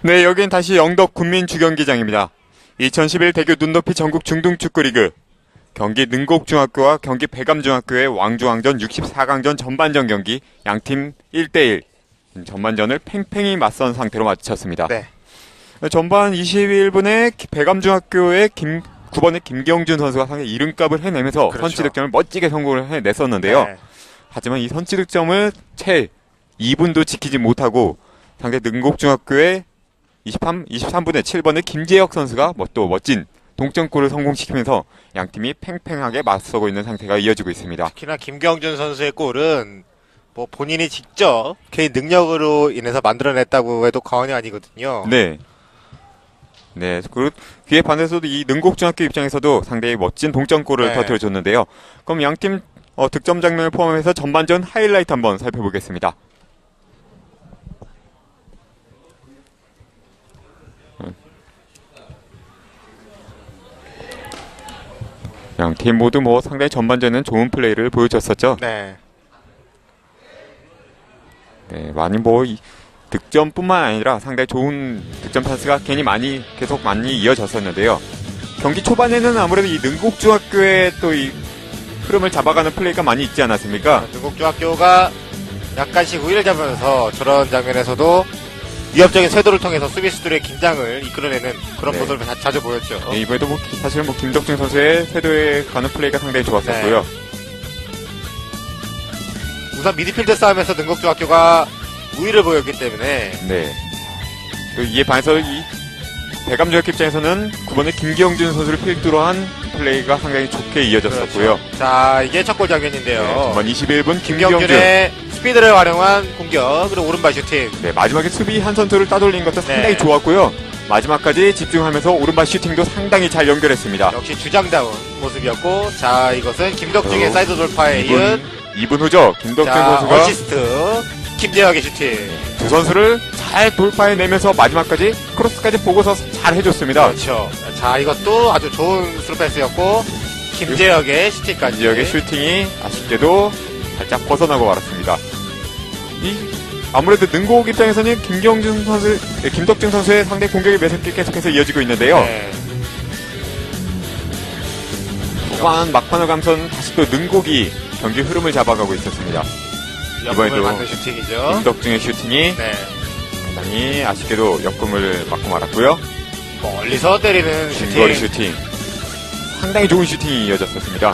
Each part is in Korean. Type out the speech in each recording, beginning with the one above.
네, 여긴 다시 영덕 군민주경기장입니다. 2011 대교 눈높이 전국 중등축구리그 경기 능곡중학교와 경기 배감중학교의 왕중왕전 64강전 전반전 경기 양팀 1대1 전반전을 팽팽히 맞선 상태로 마쳤습니다. 네. 전반 21분에 배감중학교의 9번의 김경준 선수가 상당히 이름값을 해내면서 그렇죠. 선취득점을 멋지게 성공을 해냈었는데요. 네. 하지만 이 선취득점을 채 2분도 지키지 못하고 상대 능곡중학교의 23분에 7번의 김재혁 선수가 또 멋진 동점골을 성공시키면서 양팀이 팽팽하게 맞서고 있는 상태가 이어지고 있습니다. 특히나 김경준 선수의 골은 뭐 본인이 직접 개인 능력으로 인해서 만들어냈다고 해도 과언이 아니거든요. 네. 네. 그리고 그에 반해서도 이 능곡중학교 입장에서도 상당히 멋진 동점골을 네. 터뜨려줬는데요. 그럼 양팀 득점 장면을 포함해서 전반전 하이라이트 한번 살펴보겠습니다. 양팀 모두 상당히 전반전은 좋은 플레이를 보여줬었죠. 네. 네, 많이 이 득점뿐만 아니라 상당히 좋은 득점 찬스가 계속 많이 이어졌었는데요. 경기 초반에는 아무래도 이 능곡중학교의 또 이 흐름을 잡아가는 플레이가 많이 있지 않았습니까? 능곡중학교가 약간씩 우위를 잡으면서 저런 장면에서도 위협적인 쇄도를 통해서 수비수들의 긴장을 이끌어내는 그런 네. 모습을 자주 보였죠. 네, 이번에도 사실 김덕중 선수의 쇄도에 가는 플레이가 상당히 좋았었고요. 우선 미드필더 싸움에서 능곡중학교가 우위를 보였기 때문에 네. 또 이에 반해서 이 배감중학교 입장에서는 9번의 김경준 선수를 필두로 한 플레이가 상당히 좋게 이어졌었고요. 그렇죠. 자, 이게 첫 골 장면인데요. 네, 전반 21분 김경준. 김경준의 스피드를 활용한 공격, 그리고 오른발 슈팅. 네, 마지막에 수비 한 선수를 따돌린 것도 상당히 네. 좋았고요. 마지막까지 집중하면서 오른발 슈팅도 상당히 잘 연결했습니다. 역시 주장다운 모습이었고, 자, 이것은 김덕중의 사이드 돌파에 이은 2분 후죠. 김덕준 자, 선수가 어시스트 김재혁의 슈팅. 두 선수를 잘 돌파해내면서 마지막까지 크로스까지 보고서 잘 해줬습니다. 그렇죠. 자, 이것도 아주 좋은 스루패스였고, 김재혁의 슈팅까지. 지역의 슈팅이 아쉽게도 살짝 벗어나고 말았습니다. 아무래도 능곡 입장에서는 김덕준 선수의 상대 공격의 매섭게 계속해서 이어지고 있는데요. 네. 후반 막판을 감선 다시 또 능곡이 경기 흐름을 잡아가고 있었습니다. 역음을 이번에도 맞는 슈팅이죠. 김덕중의 슈팅이 네. 상당히 아쉽게도 역금을 맞고 말았고요. 멀리서 때리는 슈팅. 중거리 슈팅. 상당히 좋은 슈팅이 이어졌었습니다.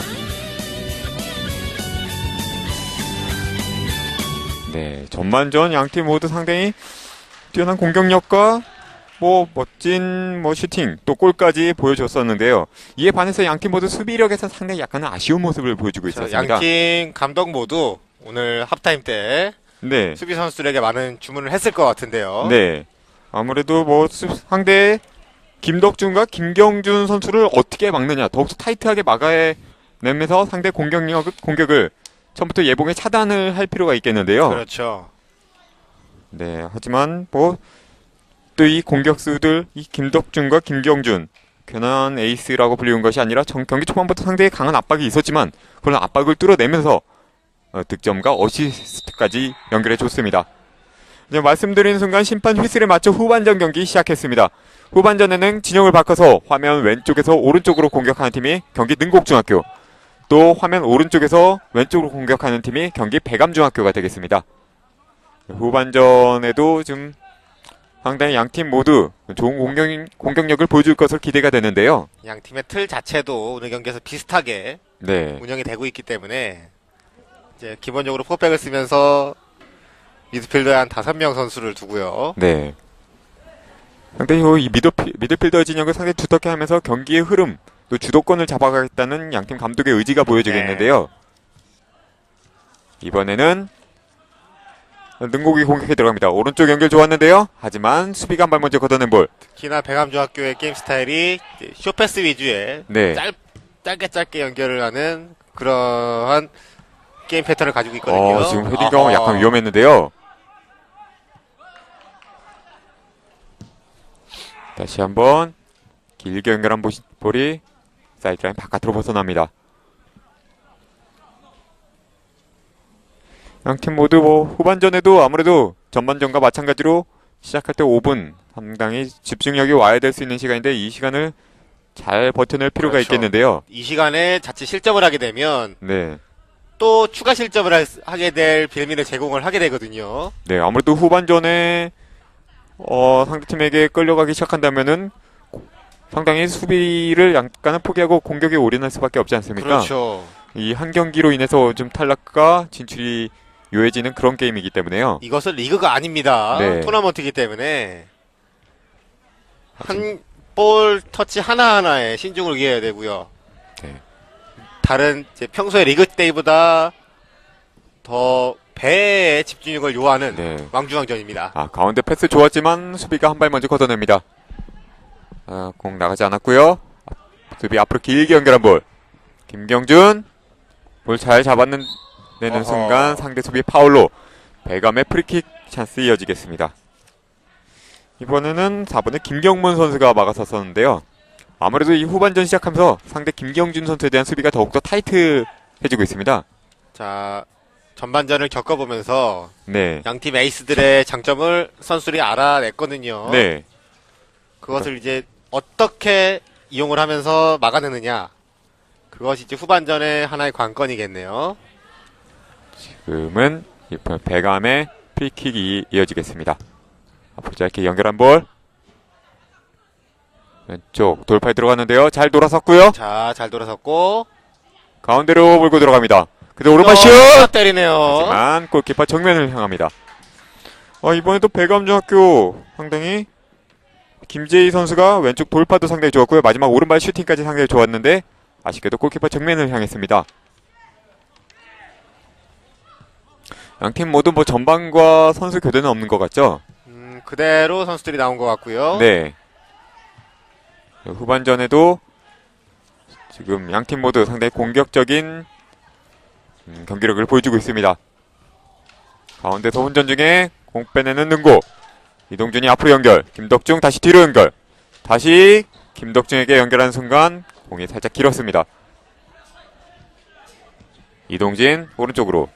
네, 전반전 양팀 모두 상당히 뛰어난 공격력과 멋진 슈팅, 또 골까지 보여줬었는데요. 이에 반해서 양팀 모두 수비력에서 상당히 약간은 아쉬운 모습을 보여주고 있었습니다. 양팀 감독 모두 오늘 합타임 때 네. 수비 선수들에게 많은 주문을 했을 것 같은데요. 네. 아무래도 상대 김덕준과 김경준 선수를 어떻게 막느냐, 더욱더 타이트하게 막아내면서 상대 공격을 처음부터 예봉에 차단을 할 필요가 있겠는데요. 그렇죠. 네. 하지만 또 이 공격수들, 이 김덕준과 김경준, 괜한 에이스라고 불리운 것이 아니라 경기 초반부터 상대의 강한 압박이 있었지만 그런 압박을 뚫어내면서 득점과 어시스트까지 연결해 줬습니다. 이제 말씀드리는 순간 심판 휘슬에 맞춰 후반전 경기 시작했습니다. 후반전에는 진영을 바꿔서 화면 왼쪽에서 오른쪽으로 공격하는 팀이 경기 능곡중학교, 또 화면 오른쪽에서 왼쪽으로 공격하는 팀이 경기 배감중학교가 되겠습니다. 후반전에도 좀 상당히 양팀 모두 좋은 공격력을 보여줄 것으로 기대가 되는데요. 양 팀의 틀 자체도 오늘 경기에서 비슷하게 네. 운영이 되고 있기 때문에 이제 기본적으로 포백을 쓰면서 미드필더에 한 5명 선수를 두고요. 네. 상당히 이 미드필더 진영을 상당히 두텁게 하면서 경기의 흐름, 또 주도권을 잡아가겠다는 양팀 감독의 의지가 보여지겠는데요. 이번에는 능곡이 공격에 들어갑니다. 오른쪽 연결 좋았는데요. 하지만 수비가 한 발 먼저 걷어낸 볼. 특히나 배감중학교의 게임 스타일이 쇼패스 위주의 네. 짧게 연결을 하는 그러한 게임 패턴을 가지고 있거든요. 지금 헤딩가 약간 위험했는데요. 다시 한번 길게 연결한 볼이 사이드라인 바깥으로 벗어납니다. 양팀 모두 후반전에도 아무래도 전반전과 마찬가지로 시작할 때 5분 상당히 집중력이 와야 될 수 있는 시간인데 이 시간을 잘 버텨낼 필요가 그렇죠. 있겠는데요. 이 시간에 자칫 실점을 하게 되면 네. 또 추가 실점을 하게 될 빌미를 제공을 하게 되거든요. 네, 아무래도 후반전에 상대팀에게 끌려가기 시작한다면은 상당히 수비를 약간은 포기하고 공격에 올인할 수밖에 없지 않습니까? 그렇죠. 이 한 경기로 인해서 좀 탈락과 진출이 요해지는 그런 게임이기 때문에요. 이것은 리그가 아닙니다. 네. 토너먼트이기 때문에 한 볼 터치 하나하나에 신중을 기해야 되고요. 네. 다른 이제 평소에 리그 때보다 더 배의 집중력을 요하는 네. 왕중왕전입니다. 가운데 패스 좋았지만 수비가 한 발 먼저 걷어냅니다. 공 나가지 않았고요. 수비 앞으로 길게 연결한 볼. 김경준 볼 잘 잡았는 내는 어허. 순간 상대 수비 파울로 배감의 프리킥 찬스 이어지겠습니다. 이번에는 4번에 김경문 선수가 막아섰었는데요. 아무래도 이 후반전 시작하면서 상대 김경준 선수에 대한 수비가 더욱더 타이트해지고 있습니다. 자, 전반전을 겪어보면서 네. 양팀 에이스들의 장점을 선수들이 알아냈거든요. 네. 그것을 이제 어떻게 이용을 하면서 막아내느냐. 그것이 이제 후반전의 하나의 관건이겠네요. 지금은 배감의 프리킥이 이어지겠습니다. 앞으로 짧게 연결한 볼. 왼쪽 돌파에 들어갔는데요. 잘 돌아섰고요. 자, 잘 돌아섰고. 가운데로 몰고 들어갑니다. 그대 오른발 슛! 때리네요. 하지만 골키퍼 정면을 향합니다. 이번에도 배감중학교 상당히 김재희 선수가 왼쪽 돌파도 상당히 좋았고요. 마지막 오른발 슈팅까지 상당히 좋았는데 아쉽게도 골키퍼 정면을 향했습니다. 양팀 모두 전반과 선수 교대는 없는 것 같죠? 그대로 선수들이 나온 것 같고요. 네. 후반전에도 지금 양팀 모두 상당히 공격적인 경기력을 보여주고 있습니다. 가운데서 혼전 중에 공 빼내는 능고. 이동준이 앞으로 연결. 김덕중 다시 뒤로 연결. 다시 김덕중에게 연결하는 순간 공이 살짝 길었습니다. 이동진 오른쪽으로.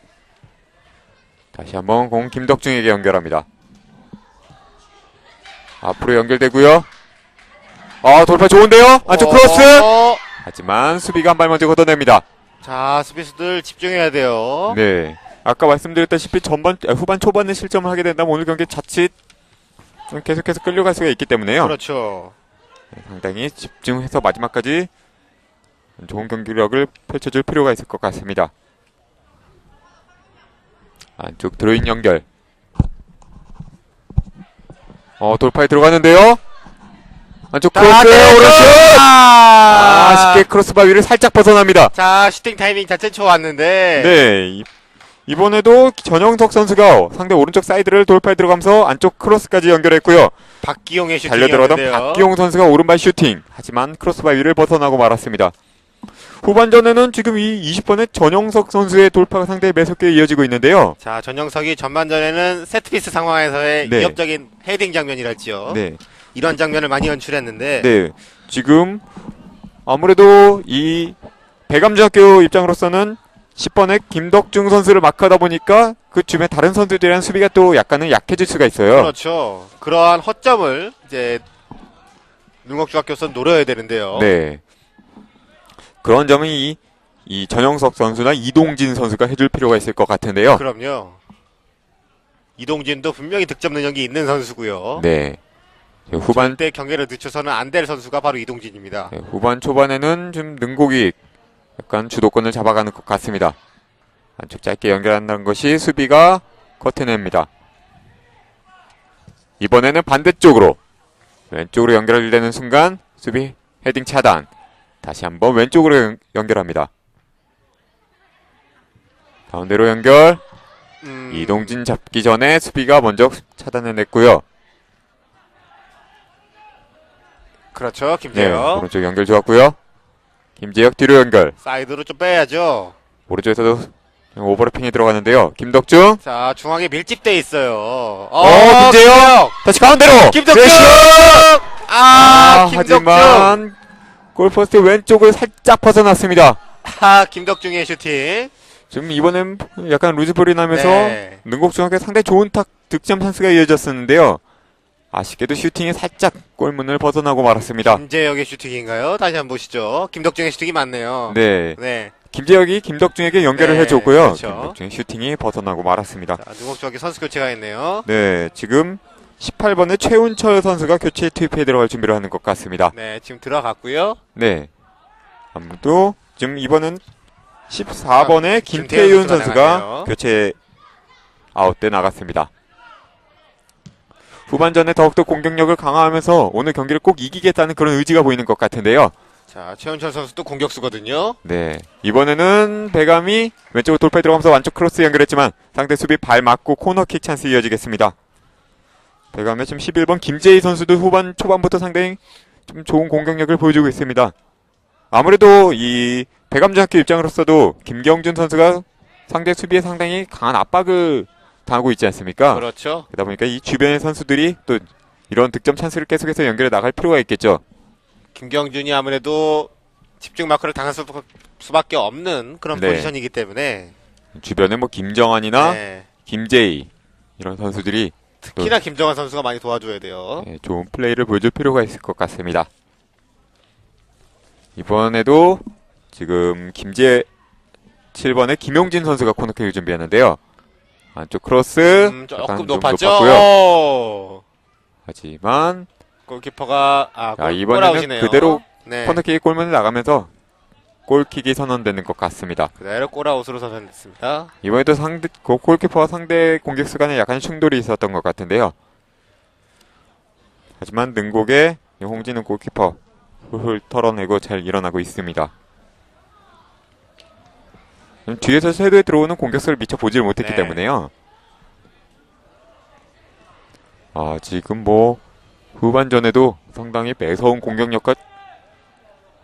다시 한번 공 김덕중에게 연결합니다. 앞으로 연결되고요. 돌파 좋은데요? 안쪽 크로스! 하지만 수비가 한 발 먼저 걷어냅니다. 자, 수비수들 집중해야 돼요. 네. 아까 말씀드렸다시피 후반 초반에 실점을 하게 된다면 오늘 경기 자칫 좀 계속해서 끌려갈 수가 있기 때문에요. 그렇죠. 네, 상당히 집중해서 마지막까지 좋은 경기력을 펼쳐줄 필요가 있을 것 같습니다. 안쪽 드로인 연결. 돌파에 들어가는데요. 안쪽 크로스 오른쪽. 쉽게 크로스바 위를 살짝 벗어납니다. 자, 슈팅 타이밍 자체 좋았는데. 네. 이번에도 전영석 선수가 상대 오른쪽 사이드를 돌파에 들어가면서 안쪽 크로스까지 연결했고요. 박기용의 달려들어가던 슈팅이었는데요. 박기용 선수가 오른발 슈팅. 하지만 크로스바 위를 벗어나고 말았습니다. 후반전에는 지금 이 20번의 전영석 선수의 돌파가 상당히 매섭게 이어지고 있는데요. 자, 전영석이 전반전에는 세트피스 상황에서의 네. 위협적인 헤딩 장면이랄지요. 네. 이런 장면을 많이 연출했는데. 네. 지금 아무래도 이 배감중학교 입장으로서는 10번의 김덕중 선수를 마크하다 보니까 그 주변 다른 선수들에 대한 수비가 또 약간은 약해질 수가 있어요. 그렇죠. 그러한 허점을 이제 능곡중학교에서 노려야 되는데요. 네. 그런 점은 이 전영석 선수나 이동진 선수가 해줄 필요가 있을 것 같은데요. 그럼요. 이동진도 분명히 득점 능력이 있는 선수고요. 네. 후반 때 경기를 늦춰서는 안 될 선수가 바로 이동진입니다. 네, 후반 초반에는 좀 능곡이 약간 주도권을 잡아가는 것 같습니다. 안쪽 짧게 연결한다는 것이 수비가 커트냅니다. 이번에는 반대쪽으로 왼쪽으로 연결되는 순간 수비 헤딩 차단. 다시 한번 왼쪽으로 연결합니다. 가운데로 연결. 이동진 잡기 전에 수비가 먼저 차단해냈고요. 그렇죠. 네, 김재혁. 오른쪽 연결 좋았고요. 김재혁 뒤로 연결. 사이드로 좀 빼야죠. 오른쪽에서도 오버래핑이 들어가는데요. 김덕중. 자, 중앙에 밀집돼 있어요. 김재혁. 다시 가운데로. 김덕중. 김덕중. 하지만 골포스트 왼쪽을 살짝 벗어났습니다. 김덕중의 슈팅. 지금 이번엔 약간 루즈볼이 나면서 네. 능곡중학교 상당히 좋은 득점 찬스가 이어졌었는데요. 아쉽게도 슈팅이 살짝 골문을 벗어나고 말았습니다. 김재혁의 슈팅인가요? 다시 한번 보시죠. 김덕중의 슈팅이 맞네요. 네. 네. 김재혁이 김덕중에게 연결을 네, 해줬고요. 그렇죠. 김덕중의 슈팅이 벗어나고 말았습니다. 자, 능곡중학교 선수 교체가 있네요. 네, 지금 18번의 최운철 선수가 교체 투입에 들어갈 준비를 하는 것 같습니다. 네, 지금 들어갔고요. 네. 아무도 지금 이번은 14번의 김태윤 김태윤 선수가 선수가 나갔네요. 교체 아웃돼 나갔습니다. 후반전에 더욱더 공격력을 강화하면서 오늘 경기를 꼭 이기겠다는 그런 의지가 보이는 것 같은데요. 자, 최은철 선수도 공격수거든요. 네. 이번에는 배감이 왼쪽으로 돌파에 들어가면서 완쪽 크로스 연결했지만 상대 수비 발 맞고 코너킥 찬스 이어지겠습니다. 배감의 지금 11번 김재희 선수도 후반 초반부터 상당히 좀 좋은 공격력을 보여주고 있습니다. 아무래도 이 배감중학교 입장으로서도 김경준 선수가 상대 수비에 상당히 강한 압박을 당하고 있지 않습니까? 그렇죠. 그러다 보니까 이 주변의 선수들이 또 이런 득점 찬스를 계속해서 연결해 나갈 필요가 있겠죠. 김경준이 아무래도 집중 마크를 당할 수밖에 없는 그런 네. 포지션이기 때문에 주변에 뭐 김정환이나 네. 김재희 이런 선수들이 특히나 김정환 선수가 많이 도와줘야 돼요. 좋은 플레이를 보여줄 필요가 있을 것 같습니다. 이번에도 지금 7번의 김용진 선수가 코너킥을 준비하는데요. 안쪽 크로스 조금 약간 좀 높았죠. 높았고요. 오! 하지만 골키퍼가 자, 이번에는 골아웃이네요. 그대로 네. 코너킥이 골문을 나가면서 골킥이 선언되는 것 같습니다. 그대로 골아웃으로 선언됐습니다. 이번에도 골키퍼와 상대 공격수 간에 약간 충돌이 있었던 것 같은데요. 하지만 능곡의 홍진우 골키퍼 훌훌 털어내고 잘 일어나고 있습니다. 뒤에서 쇄도에 들어오는 공격수를 미처 보지를 못했기 네. 때문에요. 지금 뭐 후반전에도 상당히 매서운 공격력과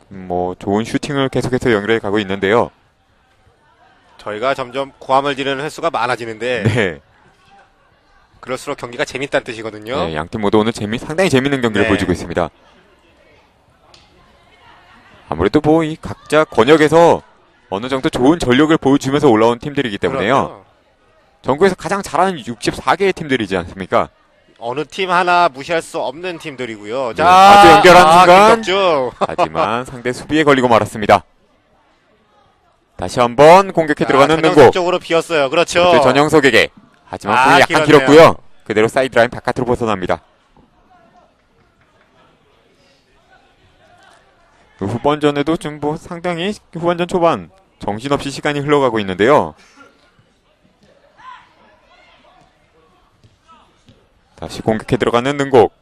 뭐 좋은 슈팅을 계속해서 연결해 가고 있는데요. 저희가 점점 고함을 지르는 횟수가 많아지는데 네. 그럴수록 경기가 재밌다는 뜻이거든요. 네, 양팀 모두 오늘 상당히 재밌는 경기를 네. 보여주고 있습니다. 아무래도 뭐 이 각자 권역에서 어느 정도 좋은 전력을 보여주면서 올라온 팀들이기 때문에요. 그럼요. 전국에서 가장 잘하는 64개의 팀들이지 않습니까? 어느 팀 하나 무시할 수 없는 팀들이고요. 네, 아주 연결하는 순간. 김덕중. 하지만 상대 수비에 걸리고 말았습니다. 다시 한번 공격해 들어가는 능곡. 쪽으로 비었어요. 그렇죠. 그때 전영석에게. 하지만 공이 약간 길었네요. 길었고요. 그대로 사이드라인 바깥으로 벗어납니다. 그 후반전에도 좀 뭐 상당히 후반전 초반 정신없이 시간이 흘러가고 있는데요. 다시 공격해 들어가는 능곡.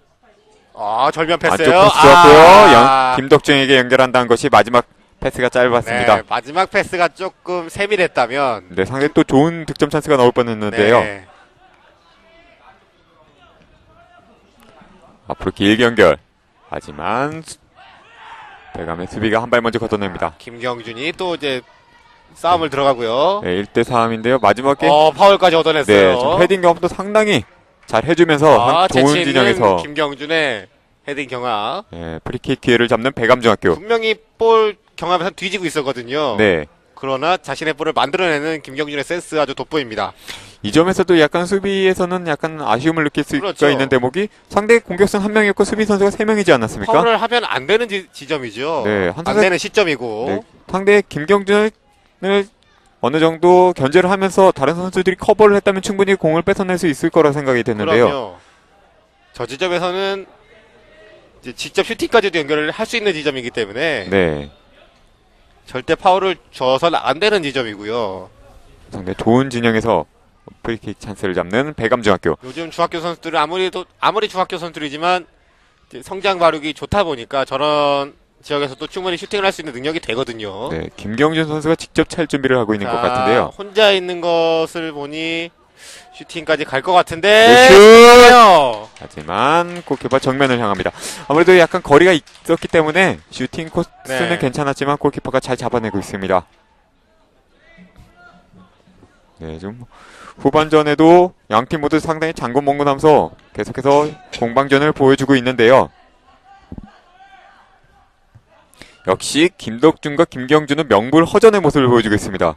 절면 안쪽 패스요. 패스 좋았고요. 김덕중에게 연결한다는 것이 마지막 패스가 짧았습니다. 네, 마지막 패스가 조금 세밀했다면 네, 상대 또 좋은 득점 찬스가 나올 뻔했는데요. 네. 앞으로 길게 연결. 하지만 배감의 수비가 한 발 먼저 걷어냅니다. 김경준이 또 이제 싸움을 들어가고요. 네, 1대3인데요. 마지막에 파울까지 얻어냈어요. 네, 좀 헤딩 경험도 상당히 잘 해주면서 좋은 재치 있는 진영에서 김경준의 헤딩 경합. 네, 프리킥 기회를 잡는 배감중학교. 분명히 볼 경합에서 뒤지고 있었거든요. 네, 그러나 자신의 볼을 만들어내는 김경준의 센스 아주 돋보입니다. 이 점에서도 약간 수비에서는 약간 아쉬움을 느낄 수가 그렇죠. 있는 대목이 상대 공격수 1명이었고 수비 선수가 3명이지 않았습니까? 파울을 하면 안 되는 지점이죠. 네, 안 되는 시점이고. 네, 상대 김경준을 어느 정도 견제를 하면서 다른 선수들이 커버를 했다면 충분히 공을 뺏어낼 수 있을 거라 생각이 됐는데요. 그럼요. 저 지점에서는 이제 직접 슈팅까지도 연결을 할 수 있는 지점이기 때문에 네, 절대 파울을 줘서는 안 되는 지점이고요. 상대 좋은 진영에서 프리킥 찬스를 잡는 배감중학교. 요즘 중학교 선수들은 아무리 중학교 선수들이지만 이제 성장 발육이 좋다 보니까 저런 지역에서도 충분히 슈팅을 할 수 있는 능력이 되거든요. 네, 김경준 선수가 직접 찰 준비를 하고 있는 것 같은데요. 혼자 있는 것을 보니 슈팅까지 갈 것 같은데. 네, 슛! 슈팅이에요. 하지만 골키퍼 정면을 향합니다. 아무래도 약간 거리가 있었기 때문에 슈팅 코스는 네. 괜찮았지만 골키퍼가 잘 잡아내고 있습니다. 네, 좀 후반전에도 양팀 모두 상당히 장군몽군하면서 계속해서 공방전을 보여주고 있는데요. 역시 김덕준과 김경준은 명불허전의 모습을 보여주고 있습니다.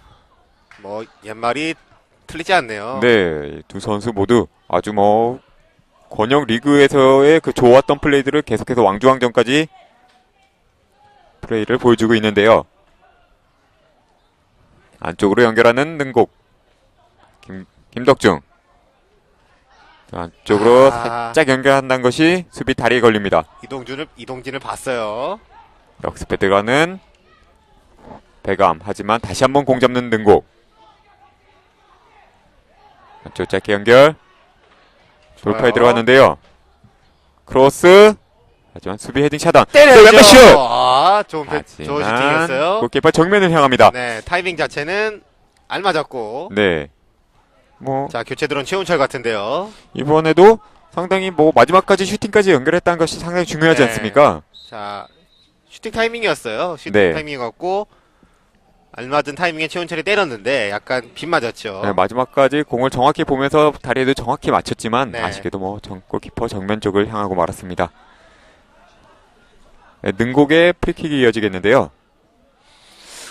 옛말이 틀리지 않네요. 네, 두 선수 모두 아주 권역 리그에서의 그 좋았던 플레이들을 계속해서 왕중왕전까지 플레이를 보여주고 있는데요. 안쪽으로 연결하는 능곡 김덕중. 안쪽으로 살짝 연결한다는 것이 수비 다리에 걸립니다. 이동진을 봤어요. 역습에 들어가는 배감. 하지만 다시 한번 공 잡는 능곡. 안쪽 짧게 연결. 돌파에 들어갔는데요. 크로스. 하지만 수비 헤딩 차단. 때려죠. 슛! 좋은 슈팅이었어요. 골키퍼 정면을 향합니다. 네, 타이밍 자체는 알맞았고. 네. 뭐 자, 교체 들어온 최훈철 같은데요. 이번에도 상당히 뭐 마지막까지 슈팅까지 연결했다는 것이 상당히 중요하지 네. 않습니까? 자, 슈팅 타이밍이었어요. 슈팅 네. 타이밍이었고 알맞은 타이밍에 최훈철이 때렸는데 약간 빗 맞았죠. 네, 마지막까지 공을 정확히 보면서 다리에도 정확히 맞췄지만 네. 아쉽게도 뭐 골키퍼 정면 쪽을 향하고 말았습니다. 네, 능곡의 프리킥이 이어지겠는데요.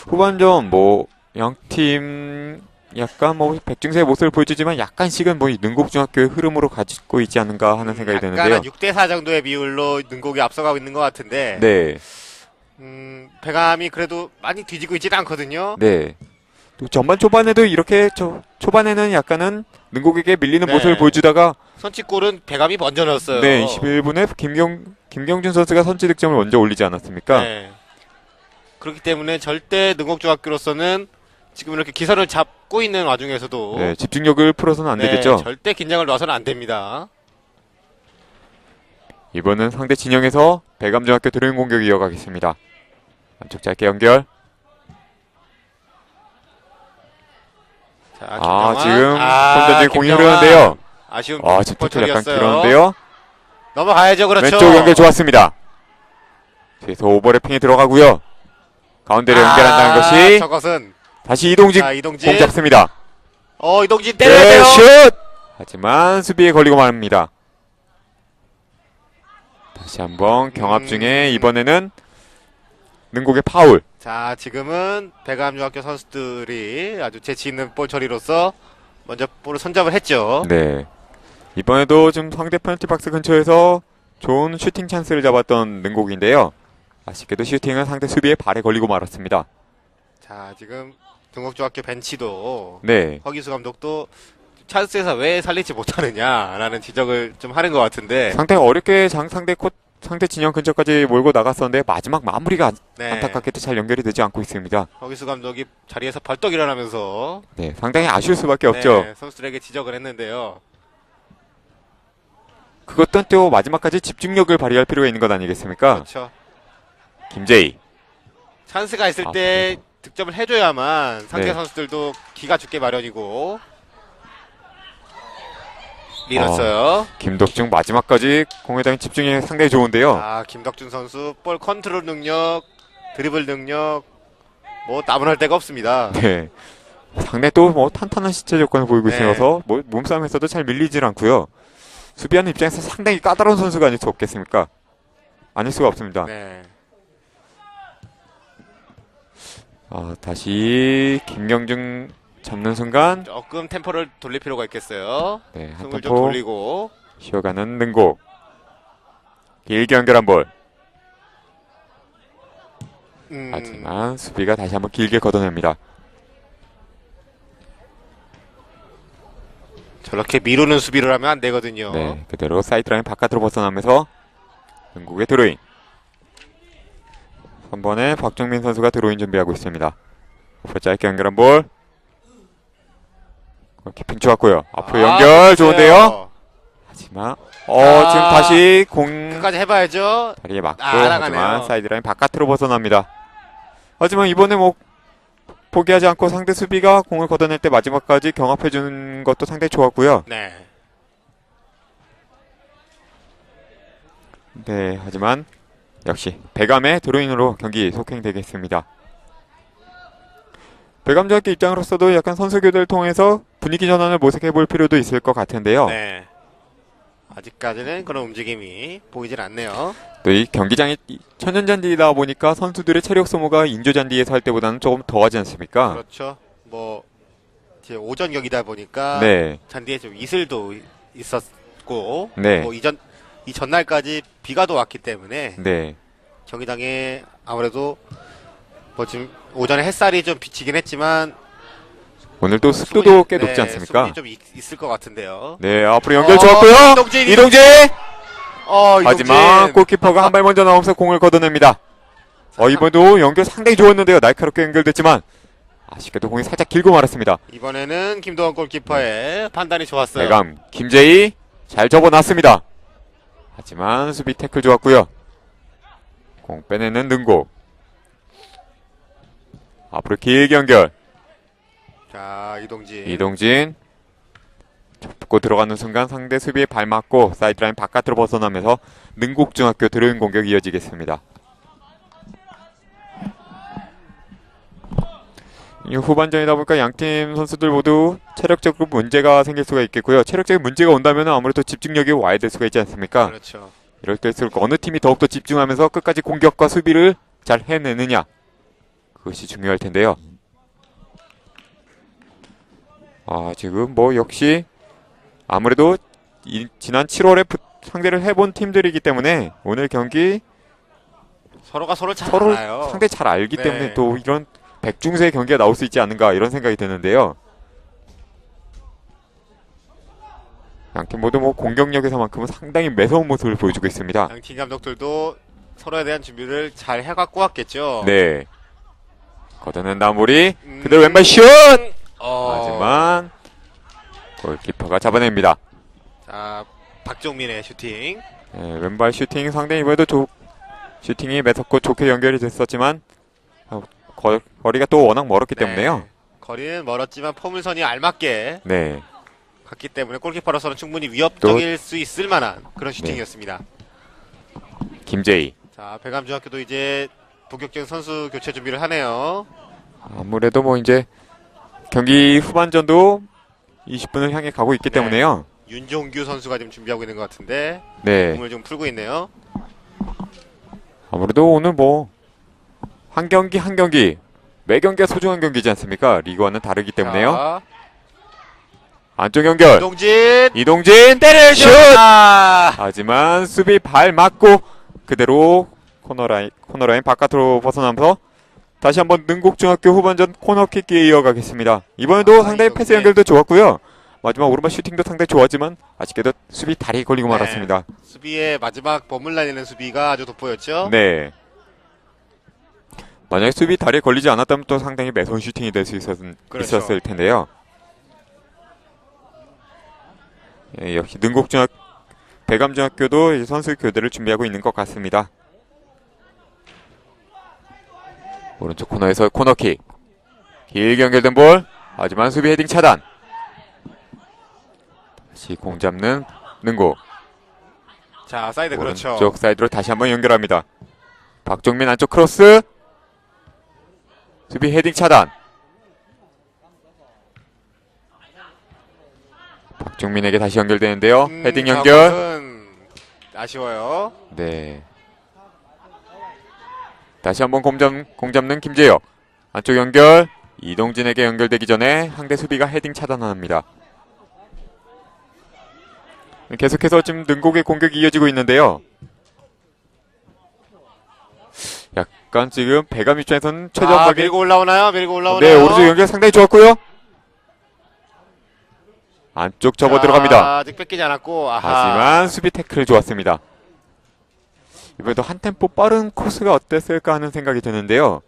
후반전 뭐 양팀 약간 뭐 백중세의 모습을 보여주지만 약간씩은 뭐 이 능곡중학교의 흐름으로 가지고 있지 않는가 하는 생각이 약간 드는데요. 한 6대4 정도의 비율로 능곡이 앞서가고 있는 것 같은데 네, 배감이 그래도 많이 뒤지고 있지는 않거든요. 네. 또 전반 초반에도 이렇게 초반에는 약간은 능곡에게 밀리는 네. 모습을 보여주다가 선취골은 배감이 먼저 넣었어요. 네, 21분에 김경준 선수가 선취 득점을 먼저 올리지 않았습니까? 네. 그렇기 때문에 절대 능곡중학교로서는 지금 이렇게 기선을 잡고 있는 와중에서도 네, 집중력을 풀어서는 안 네, 되겠죠. 절대 긴장을 놔서는 안 됩니다. 이번은 상대 진영에서 배감중학교 드로잉 공격이 이어가겠습니다. 안쪽 짧게 연결. 자, 지금 손전진 공이 흐르는데요. 아쉬운 집중력 약간 볼처리였어요. 길었는데요. 넘어가야죠, 그렇죠. 왼쪽 연결 좋았습니다. 뒤에서 오버래핑이 들어가고요. 가운데로 연결한다는 것이 저것은 다시 이동진 자, 이동진. 공 잡습니다. 이동진 때려야 돼요. 슛! 하지만 수비에 걸리고 말합니다. 다시 한번 경합 중에 이번에는 능곡의 파울. 자, 지금은 배감중학교 선수들이 아주 재치 있는 볼 처리로서 먼저 볼을 선잡을 했죠. 네. 이번에도 좀 상대 페널티 박스 근처에서 좋은 슈팅 찬스를 잡았던 능곡인데요. 아쉽게도 슈팅은 상대 수비의 발에 걸리고 말았습니다. 자, 지금 등곡중학교 벤치도 네. 허기수 감독도 찬스에서 왜 살리지 못하느냐라는 지적을 좀 하는 것 같은데. 상당히 어렵게 상대 진영 근처까지 몰고 나갔었는데 마지막 마무리가 네. 안타깝게도 잘 연결이 되지 않고 있습니다. 허기수 감독이 자리에서 벌떡 일어나면서 네, 상당히 아쉬울 수밖에 없죠. 네, 선수들에게 지적을 했는데요. 그것도 또 마지막까지 집중력을 발휘할 필요가 있는 것 아니겠습니까? 그렇죠. 김재희. 찬스가 있을 때 득점을 해줘야만 상대 네. 선수들도 기가 죽게 마련이고. 밀었어요. 김덕중 마지막까지 공에 대한 집중이 상당히 좋은데요. 김덕준 선수 볼 컨트롤 능력, 드리블 능력 뭐 나무랄 데가 없습니다. 네. 상당히 또 뭐 탄탄한 시체 조건을 보이고 네. 있어서 뭐 몸싸움에서도 잘 밀리질 않고요. 수비하는 입장에서 상당히 까다로운 선수가 아닐 수 없겠습니까? 아닐 수가 없습니다. 네. 다시 김경중 잡는 순간 조금 템포를 돌릴 필요가 있겠어요. 네, 한 숨을 좀 템포 돌리고. 쉬어가는 능곡. 길게 연결한 볼. 하지만 수비가 다시 한번 길게 걷어냅니다. 저렇게 미루는 수비를 하면 안 되거든요. 네, 그대로 사이드라인 바깥으로 벗어나면서 능곡의 드로잉. 3번에 박정민 선수가 드로잉 준비하고 있습니다. 오프 짧게 연결한 볼. 키핑 좋았고요. 앞으로 연결 좋은데요. 하지만 지금 다시 공 끝까지 해봐야죠. 다리에 맞고 나가네요. 하지만 사이드라인 바깥으로 벗어납니다. 하지만 이번에 뭐 포기하지 않고 상대 수비가 공을 걷어낼 때 마지막까지 경합해 주는 것도 상당히 좋았고요. 네. 네, 하지만 역시 배감의 드로잉으로 경기 속행되겠습니다. 배감자학교 입장으로서도 약간 선수 교대를 통해서 분위기 전환을 모색해 볼 필요도 있을 것 같은데요. 네. 아직까지는 그런 움직임이 보이질 않네요. 또 이 경기장이 천연잔디이다 보니까 선수들의 체력 소모가 인조잔디에서 할 때보다는 조금 더하지 않습니까? 그렇죠. 뭐 이제 오전격이다 보니까 네. 잔디에 좀 이슬도 있었고 덥고 네. 뭐 이 전날까지 비가 또 왔기 때문에 네. 경기장에 아무래도 뭐 지금 오전에 햇살이 좀 비치긴 했지만 오늘 또 습도도 꽤 네, 높지 않습니까? 수분이 좀 있을 것 같은데요. 네, 앞으로 연결 좋았고요. 이동진! 이동진! 이동진! 하지만 골키퍼가 한 발 먼저 나오면서 공을 걷어냅니다. 이번에도 연결 상당히 좋았는데요. 날카롭게 연결됐지만 아쉽게도 공이 살짝 길고 말았습니다. 이번에는 김도원 골키퍼의 판단이 좋았어요. 대감 김재희 잘 접어놨습니다. 하지만 수비 태클 좋았고요. 공 빼내는 능곡. 앞으로 길게 연결. 자, 이동진. 이동진 접고 들어가는 순간 상대 수비에 발 맞고 사이드라인 바깥으로 벗어나면서 능곡중학교 드로잉 공격 이어지겠습니다. 이 후반전이다 보니까 양팀 선수들 모두 체력적으로 문제가 생길 수가 있겠고요. 체력적인 문제가 온다면 아무래도 집중력이 와야 될 수가 있지 않습니까? 그렇죠. 이럴 때일수록 어느 팀이 더욱더 집중하면서 끝까지 공격과 수비를 잘 해내느냐, 그것이 중요할 텐데요. 지금 뭐 역시 아무래도 지난 7월에 상대를 해본 팀들이기 때문에 오늘 경기 서로가 서로를 잘 서로 알아요. 상당히 잘 알기 네. 때문에 또 이런 백중세의 경기가 나올 수 있지 않은가 이런 생각이 드는데요. 양팀 모두 뭐 공격력에서만큼은 상당히 매서운 모습을 보여주고 있습니다. 양팀 감독들도 서로에 대한 준비를 잘 해갖고 왔겠죠. 네. 걷어낸 나무리 음. 그대로 왼발 슛! 어. 하지만 골키퍼가 잡아냅니다. 자, 박종민의 슈팅. 네, 왼발 슈팅 상당히 이번에도 슈팅이 매섭고 좋게 연결이 됐었지만 거리가 또 워낙 멀었기 때문에요. 거리는 멀었지만 포물선이 알맞게 네. 갔기 때문에 골키퍼로서는 충분히 위협적일 수 있을 만한 그런 슈팅이었습니다. 김재희. 자, 배감중학교도 이제 본격적인 선수 교체 준비를 하네요. 아무래도 뭐 이제 경기 후반전도 20분을 향해 가고 있기 네. 때문에요. 윤종규 선수가 지금 준비하고 있는 것 같은데 네. 공을 좀 풀고 있네요. 아무래도 오늘 뭐 한 경기 한 경기 매 경기가 소중한 경기지 않습니까? 리그와는 다르기 때문에요. 자, 안쪽 연결. 이동진 때려줘. 슛! 아, 하지만 수비 발 맞고 그대로 코너라인 바깥으로 벗어나면서 다시 한번 능곡중학교 후반전 코너킥기에 이어가겠습니다. 이번에도 상당히 패스 연결도 좋았고요. 마지막 오른발 슈팅도 상당히 좋았지만 아쉽게도 수비 다리에 걸리고 네. 말았습니다. 수비의 마지막 버물 날리는 수비가 아주 돋보였죠. 네. 만약에 수비 다리에 걸리지 않았다면 또 상당히 매서운 슈팅이 될 수 그렇죠. 있었을 텐데요. 예, 역시 배감중학교도 선수 교대를 준비하고 있는 것 같습니다. 오른쪽 코너에서 코너킥. 길게 연결된 볼. 하지만 수비 헤딩 차단. 다시 공 잡는 능곡. 자, 사이드 그렇죠. 오른쪽 사이드로 다시 한번 연결합니다. 박종민 안쪽 크로스. 수비 헤딩 차단. 박종민에게 다시 연결되는데요. 헤딩 연결. 저것은 아쉬워요. 네. 다시 한번 공 잡는 김재혁. 안쪽 연결. 이동진에게 연결되기 전에 상대 수비가 헤딩 차단합니다. 계속해서 지금 능곡의 공격이 이어지고 있는데요. 약간 지금 배감 입장에서는 최전방에 밀고 올라오나요? 밀고 올라오나요? 네, 오른쪽 연결 상당히 좋았고요. 안쪽 접어 들어갑니다. 아직 뺏기지 않았고. 아하. 하지만 수비 태클 좋았습니다. 이번에도 한 템포 빠른 코스가 어땠을까 하는 생각이 드는데요.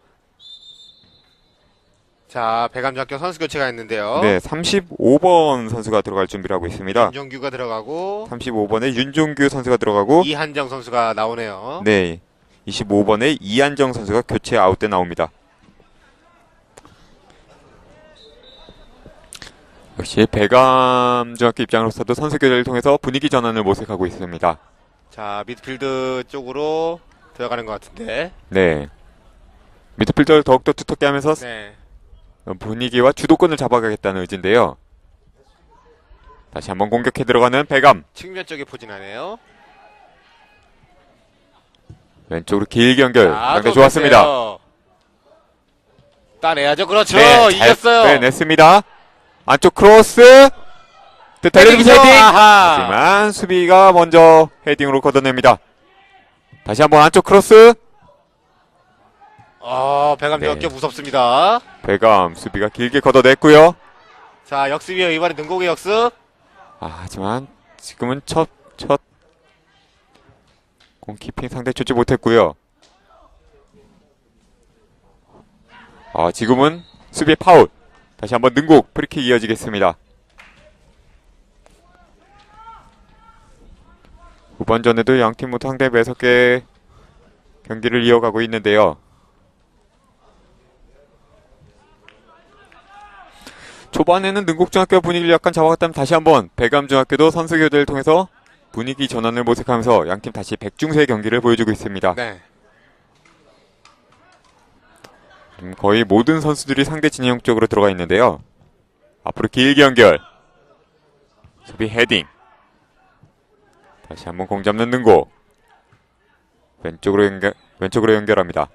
자, 배감중학교 선수 교체가 있는데요. 네, 35번 선수가 들어갈 준비를 하고 있습니다. 윤종규가 들어가고 35번에 윤종규 선수가 들어가고 이한정 선수가 나오네요. 네, 25번에 이한정 선수가 교체 아웃돼 나옵니다. 역시 배감중학교 입장으로서도 선수 교체를 통해서 분위기 전환을 모색하고 있습니다. 자, 미드필드 쪽으로 들어가는 것 같은데. 네, 미드필더를 더욱더 두텁게 하면서 네. 분위기와 주도권을 잡아가겠다는 의지인데요. 다시 한번 공격해 들어가는 배감. 측면 쪽에 포진하네요. 왼쪽으로 길게 연결. 자, 상대 또 좋았습니다. 됐어요. 따내야죠. 그렇죠. 네, 잘 이겼어요. 빼냈습니다. 안쪽 크로스. 또 달려들면서 헤딩! 아하. 하지만 수비가 먼저 헤딩으로 걷어냅니다. 다시 한번 안쪽 크로스. 배감 네. 역경 무섭습니다. 배감 수비가 길게 걷어냈고요. 자, 역습이에요. 이번에 능곡의 역습. 하지만 지금은 첫 공키핑 상대 좋지 못했고요. 지금은 수비의 파울. 다시 한번 능곡 프리킥 이어지겠습니다. 후반전에도 양팀 모두 상대 매섭게 경기를 이어가고 있는데요. 초반에는 능곡중학교 분위기를 약간 잡아갔다면 다시 한번 배감중학교도 선수 교대를 통해서 분위기 전환을 모색하면서 양팀 다시 백중세 경기를 보여주고 있습니다. 네. 거의 모든 선수들이 상대 진영 쪽으로 들어가 있는데요. 앞으로 길게 연결. 수비 헤딩. 다시 한번 공 잡는 능곡. 왼쪽으로 연결합니다.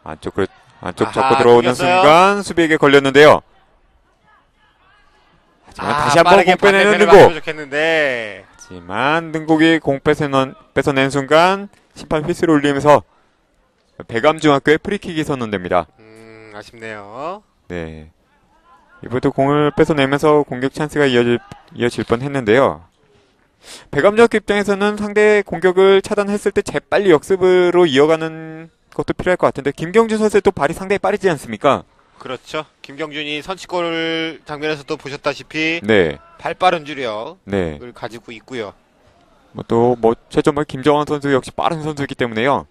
안쪽 잡고 들어오는 끊겼어요. 순간 수비에게 걸렸는데요. 하지만 다시 한번 빠르게 공 빼내는 반대편을 능곡. 맞추면 좋겠는데. 하지만 능곡이 공 뺏어낸 순간 심판 휘슬을 울리면서 배감중학교의 프리킥이 선언됩니다. 아쉽네요. 네. 이번에도 공을 뺏어내면서 공격 찬스가 이어질 뻔했는데요. 배감중학교 입장에서는 상대의 공격을 차단했을 때 재빨리 역습으로 이어가는 것도 필요할 것 같은데 김경준 선수의 또 발이 상당히 빠르지 않습니까? 그렇죠. 김경준이 선취골 장면에서도 보셨다시피 네. 발 빠른 주력을 네. 가지고 있고요. 최전방 김정환 선수 역시 빠른 선수이기 때문에요.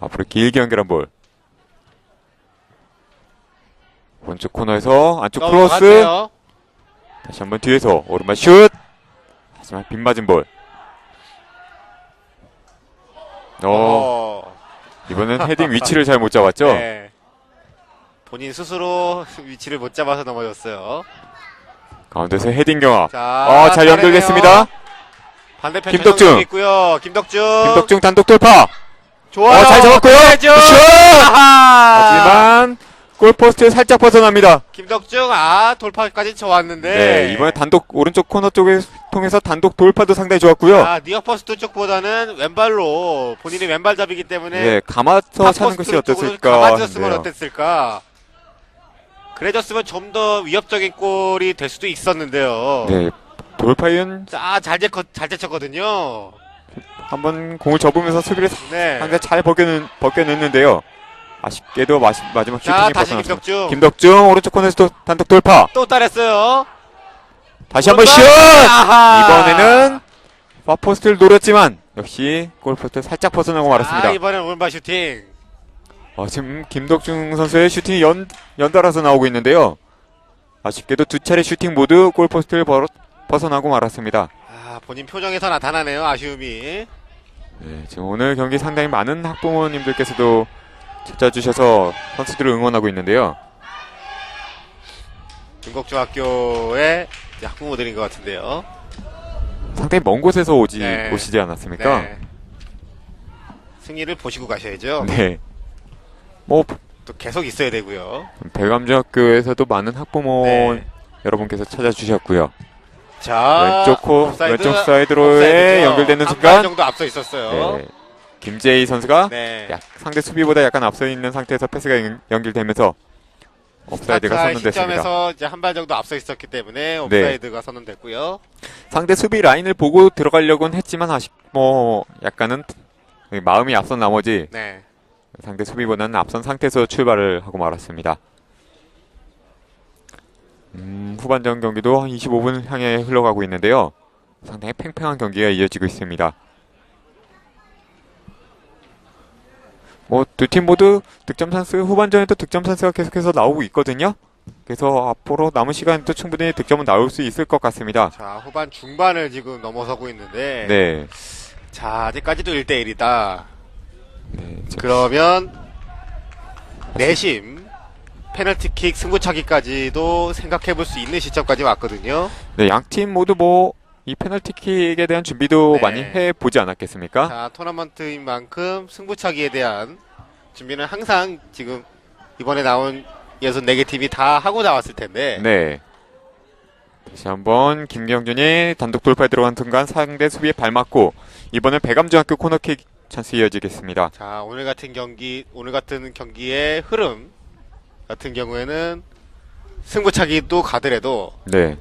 앞으로 길게 연결한 볼. 오른쪽 코너에서 안쪽 크로스. 넘어갔네요. 다시 한번 뒤에서 오른발 슛. 하지만 빗 맞은 볼. 이번엔 헤딩 위치를 잘 못 잡았죠? 네. 본인 스스로 위치를 못 잡아서 넘어졌어요. 가운데서 헤딩 경합. 자, 잘 연결됐습니다. 반대편 김덕중. 전성기 있고요. 김덕중 단독 돌파. 좋아요. 잘 잡았고요. 슛! 슛! 아하! 하지만 골포스트에 살짝 벗어납니다. 김덕중 돌파까지 좋았는데. 네, 이번에 단독 오른쪽 코너 쪽에 통해서 단독 돌파도 상당히 좋았고요. 니어퍼스트 쪽보다는 왼발로 본인이 왼발잡이기 때문에 네, 감아서 차는 것이 어땠을까? 감아줬으면 하는데요. 어땠을까? 그래줬으면 좀 더 위협적인 골이 될 수도 있었는데요. 네, 돌파이은 잘 제쳤거든요. 한번 공을 접으면서 수비를 네. 상당히 잘 벗겨냈는데요. 아쉽게도 마지막 자, 슈팅이 다시 벗어났습니다. 김덕중. 김덕중 오른쪽 코너에서 단독 돌파. 또 따냈어요. 다시 한번 슛! 아하! 이번에는 파포스트를 노렸지만 역시 골포스트 살짝 벗어나고 말았습니다. 이번엔 오른발 슈팅. 지금 김덕중 선수의 슈팅이 연달아서 나오고 있는데요. 아쉽게도 두 차례 슈팅 모두 골포스트를 벗어나고 말았습니다. 본인 표정에서 나타나네요. 아쉬움이. 네, 지금 오늘 경기 상당히 많은 학부모님들께서도 찾아주셔서 선수들을 응원하고 있는데요. 중국중학교의 학부모들인 것 같은데요. 상당히 먼 곳에서 네. 오시지 않았습니까? 네. 승리를 보시고 가셔야죠. 네. 또 계속 있어야 되고요. 배감중학교에서도 많은 학부모 네. 여러분께서 찾아주셨고요. 자, 왼쪽 사이드로에 연결되는 한 순간 발 정도 앞서 있었어요. 네, 김재희 선수가 네. 상대 수비보다 약간 앞서 있는 상태에서 패스가 연결되면서 옵사이드가 선언됐습니다. 시점에서 이제 한 발 정도 앞서 있었기 때문에 옵사이드가 선언됐고요. 상대 수비 라인을 보고 들어가려고는 했지만 약간은 마음이 앞선 나머지 네. 상대 수비보다는 앞선 상태에서 출발을 하고 말았습니다. 후반전 경기도 한 25분 향해 흘러가고 있는데요. 상당히 팽팽한 경기가 이어지고 있습니다. 두 팀 모두 득점 찬스, 후반전에도 득점 찬스가 계속해서 나오고 있거든요. 그래서 앞으로 남은 시간에도 충분히 득점은 나올 수 있을 것 같습니다. 자, 후반 중반을 지금 넘어서고 있는데. 네. 자, 아직까지도 1대1이다. 네, 그러면 내심 페널티킥 승부차기까지도 생각해볼 수 있는 시점까지 왔거든요. 네, 양팀 모두 이 페널티킥에 대한 준비도 네. 많이 해보지 않았겠습니까? 자, 토너먼트인 만큼 승부차기에 대한 준비는 항상 지금 이번에 나온 예선 4개 팀이 다 하고 나왔을 텐데. 네. 다시 한번 김경준이 단독 돌파에 들어간 순간 상대 수비에 발 맞고 이번엔 배감중학교 코너킥 찬스 이어지겠습니다. 자, 오늘 같은 경기의 흐름 같은 경우에는 승부차기도 가더라도 네.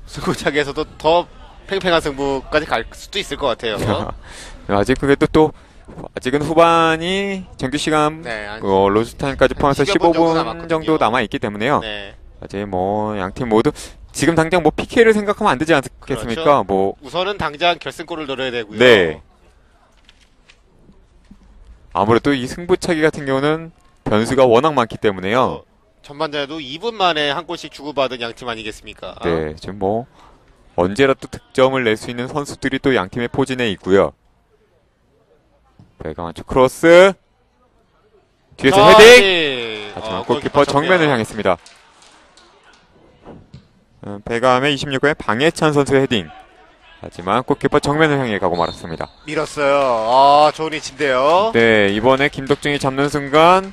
승부차기에서도 더 팽팽한 승부까지 갈 수도 있을 것 같아요. 아직 그래도 또 아직은 후반이 정규 시간 네, 로스타임까지 포함해서 10여 분 정도 15분 남았거든요. 정도 남아 있기 때문에요. 네. 아직 뭐 양팀 모두 지금 당장 뭐 PK를 생각하면 안 되지 않겠습니까? 그렇죠. 뭐 우선은 당장 결승골을 노려야 되고요. 네. 아무래도 이 승부차기 같은 경우는 변수가 워낙 많기 때문에요. 전반전에도 2분 만에 한 골씩 주고받은 양팀 아니겠습니까? 네, 지금 뭐 언제라도 득점을 낼 수 있는 선수들이 또 양팀의 포진에 있고요. 배가 완쪽 크로스 뒤에서 헤딩! 하지만 골키퍼 정면을 향했습니다. 배감의 26회 방해찬 선수의 헤딩. 하지만 골키퍼 정면을 향해 가고 말았습니다. 밀었어요. 아, 좋은 위치인데요. 네, 이번에 김덕중이 잡는 순간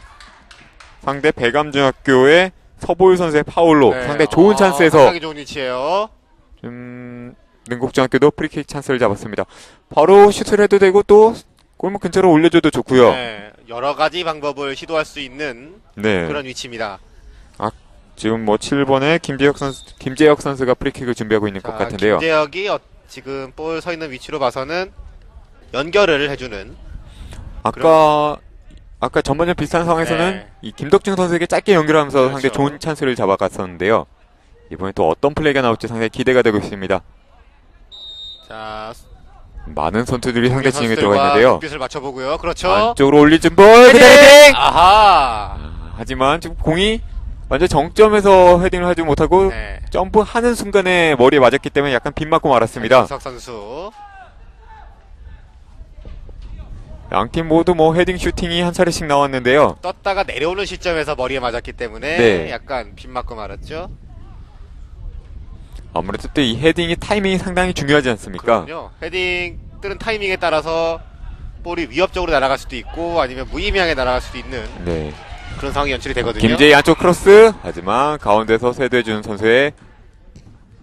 상대 배감중학교의 서보일 선수의 파울로 네. 상당히 좋은 찬스에서 상당히 좋은 위치예요. 능곡중학교도 프리킥 찬스를 잡았습니다. 바로 슛을 해도 되고 또 골문 근처로 올려줘도 좋고요. 네, 여러 가지 방법을 시도할 수 있는 네. 그런 위치입니다. 지금 뭐 7번에 김재혁 선수가 프리킥을 준비하고 있는 것 같은데요. 김재혁이 지금 볼 서 있는 위치로 봐서는 연결을 해주는. 아까 전반전 비슷한 상황에서는 네. 이 김덕중 선수에게 짧게 연결하면서 그렇죠. 상당히 좋은 찬스를 잡아갔었는데요. 이번에 또 어떤 플레이가 나올지 상당히 기대가 되고 있습니다. 자, 많은 선수들이 상대 진영에 선수들과 들어가 있는데요. 눈빛을 맞춰보고요. 그렇죠. 안쪽으로 올리준 볼 헤딩! 아하. 하지만 지금 공이 완전 정점에서 헤딩을 하지 못하고 네. 점프하는 순간에 머리에 맞았기 때문에 약간 빗 맞고 말았습니다. 석 선수. 양팀 모두 뭐 헤딩 슈팅이 한 차례씩 나왔는데요. 떴다가 내려오는 시점에서 머리에 맞았기 때문에 네. 약간 빗 맞고 말았죠. 아무래도 또 이 헤딩이 타이밍이 상당히 중요하지 않습니까? 그럼요. 헤딩 뜨는 타이밍에 따라서 볼이 위협적으로 날아갈 수도 있고 아니면 무의미하게 날아갈 수도 있는 네. 그런 상황이 연출이 되거든요. 김재희 안쪽 크로스. 하지만 가운데서 세도해주는 선수의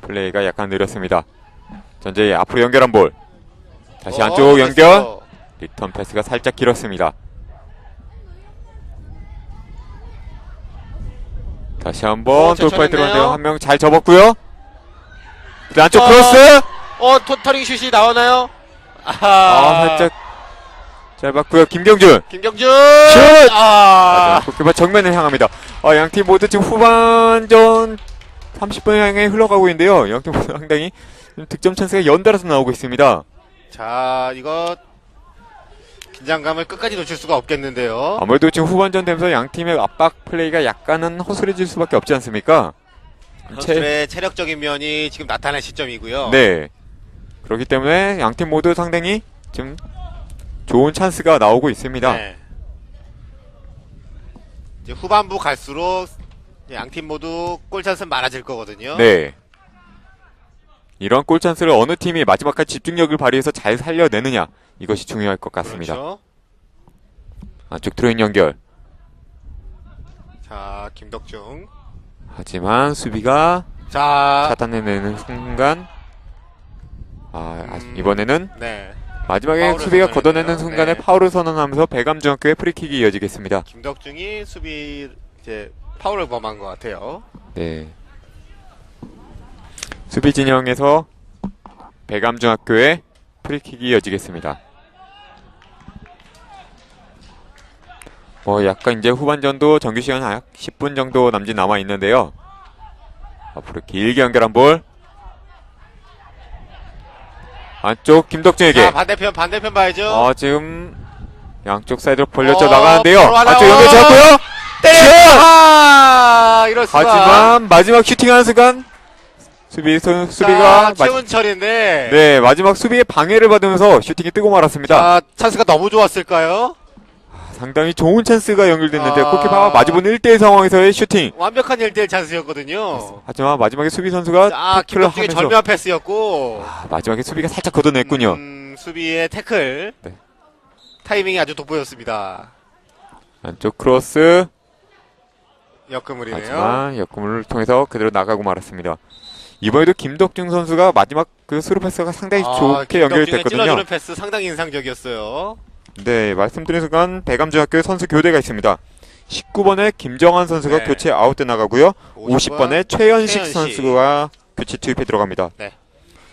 플레이가 약간 느렸습니다. 전재희 앞으로 연결한 볼. 다시 안쪽 연결. 됐어요. 리턴 패스가 살짝 길었습니다. 다시 한번 돌파에 들어갔는데요. 한 명 잘 접었고요. 안쪽 크로스. 토터링 슛이 나오나요? 살짝 짧았고요. 김경준. 김경준. 슛! 아. 골키퍼 정면을 향합니다. 양팀 모두 지금 후반전 30분 향해 흘러가고 있는데요. 양팀 모두 상당히 득점 찬스가 연달아서 나오고 있습니다. 자, 이거 긴장감을 끝까지 놓칠 수가 없겠는데요. 아무래도 지금 후반전 되면서 양팀의 압박 플레이가 약간은 허술해질 수밖에 없지 않습니까? 선수들의 체력적인 면이 지금 나타날 시점이고요. 네. 그렇기 때문에 양팀 모두 상당히 지금 좋은 찬스가 나오고 있습니다. 네. 이제 후반부 갈수록 양팀 모두 골 찬스는 많아질 거거든요. 네. 이런 골 찬스를 어느 팀이 마지막까지 집중력을 발휘해서 잘 살려내느냐, 이것이 중요할 것 같습니다. 그렇죠. 안쪽 트로인 연결. 자, 김덕중. 하지만 수비가 자, 차단해내는 순간 이번에는 네. 마지막에 파울을 수비가 선언했네요. 걷어내는 순간에 네. 파울을 선언하면서 배감중학교의 프리킥이 이어지겠습니다. 김덕중이 수비 이제 파울을 범한 것 같아요. 네. 수비 진영에서 배감중학교의 프리킥이 이어지겠습니다. 약간 이제 후반전도 정규 시간 약 10분 정도 남짓 남아 있는데요. 앞으로 길게 연결한 볼. 안쪽 김덕준에게. 자, 반대편 봐야죠. 지금 양쪽 사이드로 벌려져 어, 나가는데요. 들어가나요? 안쪽 연결 잡고요. 때려! 이럴 수가. 하지만 마지막 슈팅하는 순간 수비가 최훈철인데. 네, 마지막 수비의 방해를 받으면서 슈팅이 뜨고 말았습니다. 자, 찬스가 너무 좋았을까요? 상당히 좋은 찬스가 연결됐는데 아. 골키퍼가 마주본 1대1 상황에서의 슈팅. 완벽한 1대1 찬스였거든요. 하지만 마지막에 수비 선수가 태클을 김덕중의 하면서 절묘한 패스였고. 마지막에 수비가 살짝 걷어냈군요. 수비의 태클. 네. 타이밍이 아주 돋보였습니다. 안쪽 크로스. 역그물이네요. 하지만 역구물을 통해서 그대로 나가고 말았습니다. 이번에도 김덕중 선수가 마지막 그 스루 패스가 상당히 좋게 연결이 됐거든요. 찔러주는 패스 상당히 인상적이었어요. 네, 말씀드린 순간 대감중학교에 선수 교대가 있습니다. 19번에 김정환 선수가 네. 교체 아웃돼 나가고요. 최현식. 50번에 최현식 선수가 교체 투입해 들어갑니다. 네.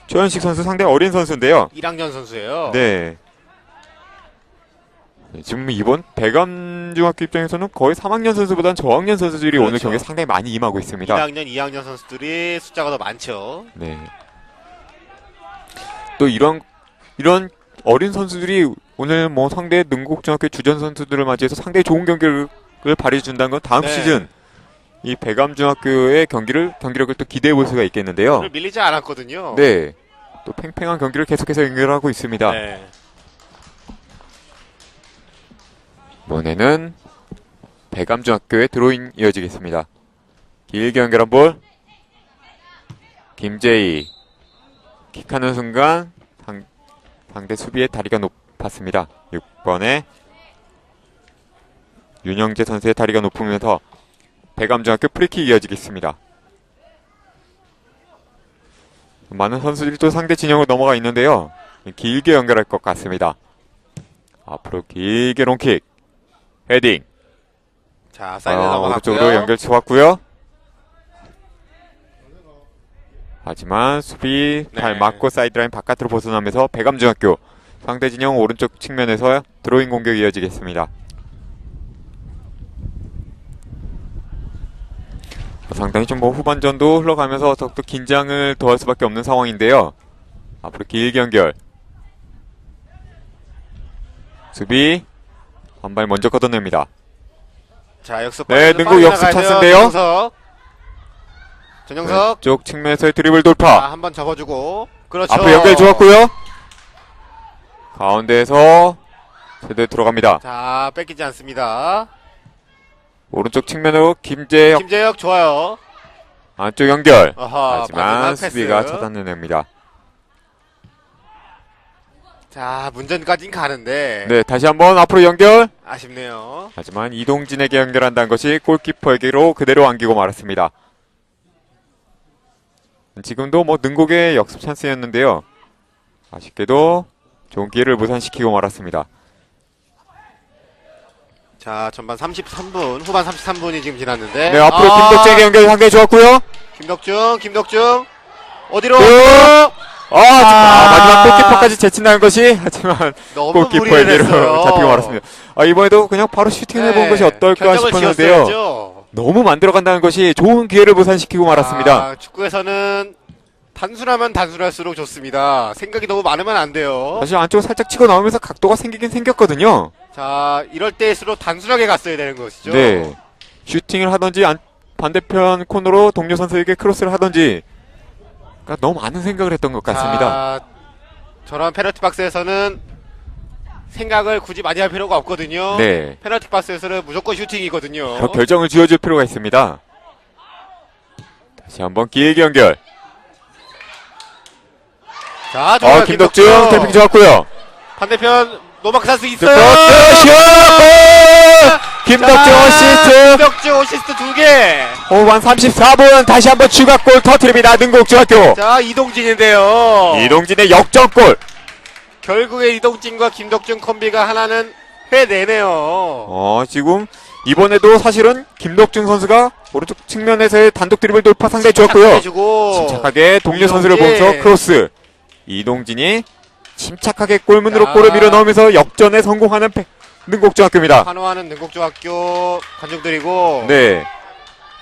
최현식 선수 상당히 어린 선수인데요. 1학년 선수예요. 네. 지금 이번 대감중학교 입장에서는 거의 3학년 선수보다는 저학년 선수들이 오늘 그렇죠. 경기에 상당히 많이 임하고 있습니다. 1학년, 2학년 선수들이 숫자가 더 많죠. 네. 또 이런 어린 선수들이 오늘 뭐 상대 능곡중학교 주전 선수들을 맞이해서 상당히 좋은 경기를 발휘해 준다는 건 다음 네. 시즌 이 대감중학교의 경기력을 또 기대해 볼 수가 있겠는데요. 오늘 밀리지 않았거든요. 네. 또 팽팽한 경기를 계속해서 연결하고 있습니다. 네. 이번에는 대감중학교의 드로잉 이어지겠습니다. 길게 연결한 볼. 김재희. 킥하는 순간 상대 수비의 다리가 높았습니다. 6번에 윤영재 선수의 다리가 높으면서 대감중학교 프리킥 이어지겠습니다. 많은 선수들이 또 상대 진영으로 넘어가 있는데요. 길게 연결할 것 같습니다. 앞으로 길게 롱킥. 헤딩. 자, 사이드 넘어갔고요. 오른쪽으로 연결 좋았고요. 하지만 수비 발 네. 맞고 사이드라인 바깥으로 벗어나면서 대감중학교 상대 진영 오른쪽 측면에서 드로잉 공격이 이어지겠습니다. 상당히 좀 뭐 후반전도 흘러가면서 더욱더 긴장을 더할 수밖에 없는 상황인데요. 앞으로 길게 연결. 수비 한 발 먼저 걷어냅니다. 자, 역습. 네, 능곡 역습 찬스인데요. 전영석. 왼쪽 측면에서의 드리블 돌파. 한번 접어주고. 그렇죠. 앞으로 연결 좋았고요. 가운데에서 제대로 들어갑니다. 자, 뺏기지 않습니다. 오른쪽 측면으로 김재혁 김재혁 좋아요. 안쪽 연결. 어허, 하지만 마지막 수비가 패스. 차단해냅니다. 자, 문전까진 가는데. 네, 다시 한번 앞으로 연결. 아쉽네요. 하지만 이동진에게 연결한다는 것이 골키퍼에게로 그대로 안기고 말았습니다. 지금도 뭐 능곡의 역습 찬스였는데요. 아쉽게도 좋은 기회를 무산시키고 말았습니다. 자, 전반 33분, 후반 33분이 지금 지났는데. 네, 앞으로 김덕중에게 연결 상당히 좋았고요. 김덕중. 어디로? 마지막 골키퍼까지 제친다는 것이 하지만 너무 골키퍼에게로 무리를 잡히고 말았습니다. 이번에도 그냥 바로 슈팅을 해본 것이 어떨까 싶었는데요. 지었어야죠. 너무 만들어간다는 것이 좋은 기회를 무산시키고 말았습니다. 축구에서는 단순하면 단순할수록 좋습니다. 생각이 너무 많으면 안 돼요. 사실 안쪽으로 살짝 치고 나오면서 각도가 생기긴 생겼거든요. 자, 이럴 때일수록 단순하게 갔어야 되는 것이죠. 네. 슈팅을 하든지 반대편 코너로 동료 선수에게 크로스를 하든지 그러니까 너무 많은 생각을 했던 것 같습니다. 자, 저런 페널티 박스에서는 생각을 굳이 많이 할 필요가 없거든요. 네. 페널티 박스에서는 무조건 슈팅이거든요. 결정을 지어줄 필요가 있습니다. 다시 한번 길게 연결. 자, 좋아요. 김덕중 태핑 좋았고요. 반대편 노마크산스 있어요. 김덕중 어시스트. 김덕중 어시스트 2개. 후반 34분 다시 한번 추가골 터뜨립니다. 능곡중학교. 자, 이동진인데요. 이동진의 역전골. 결국에 이동진과 김덕중 콤비가 하나는 해내네요. 지금 이번에도 사실은 김덕중 선수가 오른쪽 측면에서의 단독 드리블 돌파 상당히 좋았고요. 침착하게 동료 선수를 보면서 크로스. 이동진이 침착하게 골문으로 골을 밀어 넣으면서 역전에 성공하는 능곡중학교입니다. 환호하는 능곡중학교 관중들이고. 네.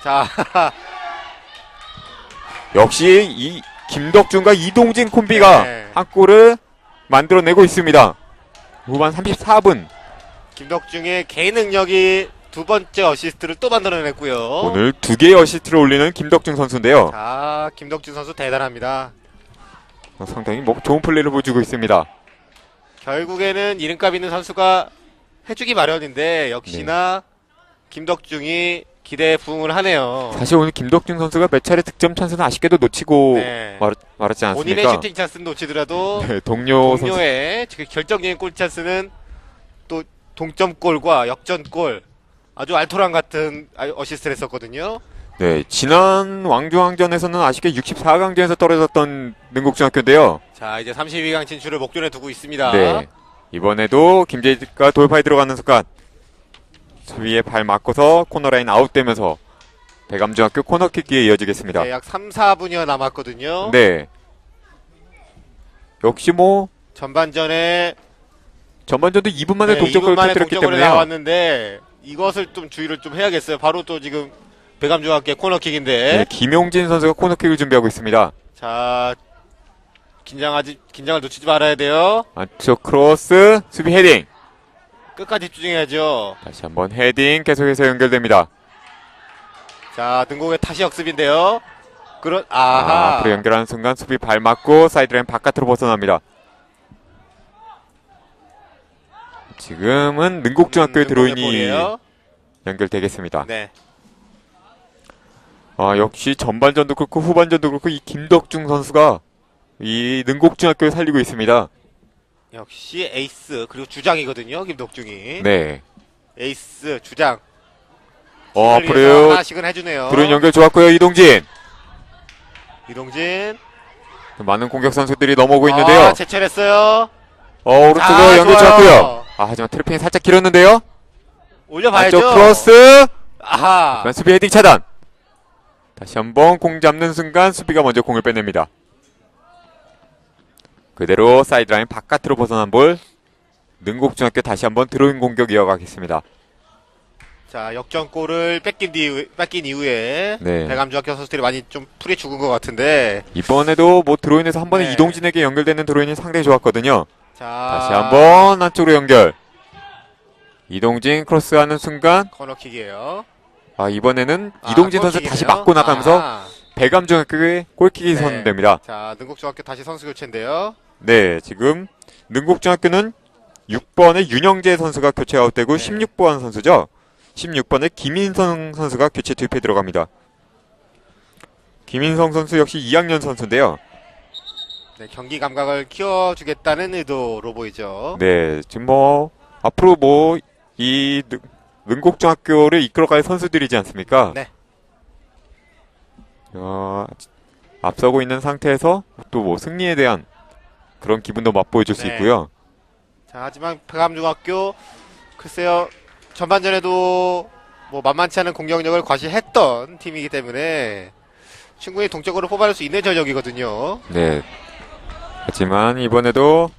자, 역시 이 김덕중과 이동진 콤비가 네. 한 골을 만들어내고 있습니다. 후반 34분. 김덕중의 개인 능력이 두 번째 어시스트를 또 만들어냈고요. 오늘 2개의 어시스트를 올리는 김덕중 선수인데요. 자, 김덕중 선수 대단합니다. 상당히 좋은 플레이를 보여주고 있습니다. 결국에는 이름값 있는 선수가 해주기 마련인데 역시나 김덕중이 기대에 부응을 하네요. 사실 오늘 김덕중 선수가 몇 차례 득점 찬스는 아쉽게도 놓치고 네. 말았지 않습니까? 본인의 슈팅 찬스는 놓치더라도 네, 동료의 결정적인 골 찬스는 또 동점골과 역전골 아주 알토란 같은 어시스트를 했었거든요. 네, 지난 왕중왕전에서는 아쉽게 64강전에서 떨어졌던 능곡중학교인데요. 자, 이제 32강 진출을 목전에 두고 있습니다. 네, 이번에도 김재희가 돌파에 들어가는 순간 수비에 발 맞고서 코너라인 아웃되면서 대감중학교 코너킥기에 이어지겠습니다. 네, 약 3, 4분여 남았거든요. 네, 역시 뭐 전반전에 전반전도 2분 만에 네, 동점골을 2분 만에 터뜨렸기 동점골이 때문에요. 나왔는데 이것을 좀 주의를 좀 해야겠어요. 바로 또 지금 배감중학교 코너킥인데. 네, 김용진 선수가 코너킥을 준비하고 있습니다. 자, 긴장을 놓치지 말아야 돼요. 안쪽 크로스, 수비 헤딩. 끝까지 집중해야죠. 다시 한번 헤딩 계속해서 연결됩니다. 자, 등곡의 타시 역습인데요. 아하. 앞으로 연결하는 순간 수비 발 맞고 사이드라인 바깥으로 벗어납니다. 지금은 능곡중학교의 드로인이 볼이에요. 연결되겠습니다. 네. 역시 전반전도 그렇고 후반전도 그렇고 이 김덕중 선수가 이 능곡중학교를 살리고 있습니다. 역시 에이스 그리고 주장이거든요. 김덕중이. 네. 에이스 주장. 앞으로 하나씩은 해주네요. 드로인 연결 좋았고요. 이동진. 이동진. 많은 공격 선수들이 넘어오고 있는데요. 제철했어요. 오른쪽으로 연결 좋았고요. 하지만 트래핑이 살짝 길었는데요. 올려봐야죠. 안쪽 크로스. 아하. 수비 헤딩 차단. 다시 한번 공 잡는 순간 수비가 먼저 공을 빼냅니다. 그대로 사이드라인 바깥으로 벗어난 볼. 능곡중학교 다시 한번 드로잉 공격 이어가겠습니다. 자, 역전골을 뺏긴 이후에 네. 대감중학교 선수들이 많이 좀 풀이 죽은 것 같은데. 이번에도 뭐 드로인에서 한 번에 네. 이동진에게 연결되는 드로인이 상당히 좋았거든요. 자, 다시 한번 안쪽으로 연결. 이동진 크로스하는 순간 코너킥이에요. 이번에는 이동진 선수 다시 맞고 나가면서 배감중학교의 골킥이 선언됩니다. 자, 능곡중학교 다시 선수 교체인데요. 네, 지금 능곡중학교는 6번의 윤영재 선수가 교체 아웃되고 16번 선수죠. 16번의 김인성 선수가 교체 투입에 들어갑니다. 김인성 선수 역시 2학년 선수인데요. 네, 경기 감각을 키워주겠다는 의도로 보이죠. 네, 지금 앞으로 이 능곡중학교를 이끌어갈 선수들이지 않습니까? 네. 앞서고 있는 상태에서 또 승리에 대한 그런 기분도 맛보여줄 수 있고요. 자, 하지만 배감중학교 글쎄요, 전반전에도 만만치 않은 공격력을 과시했던 팀이기 때문에 충분히 동적으로 뽑아낼 수 있는 전력이거든요. 네. 하지만 이번에도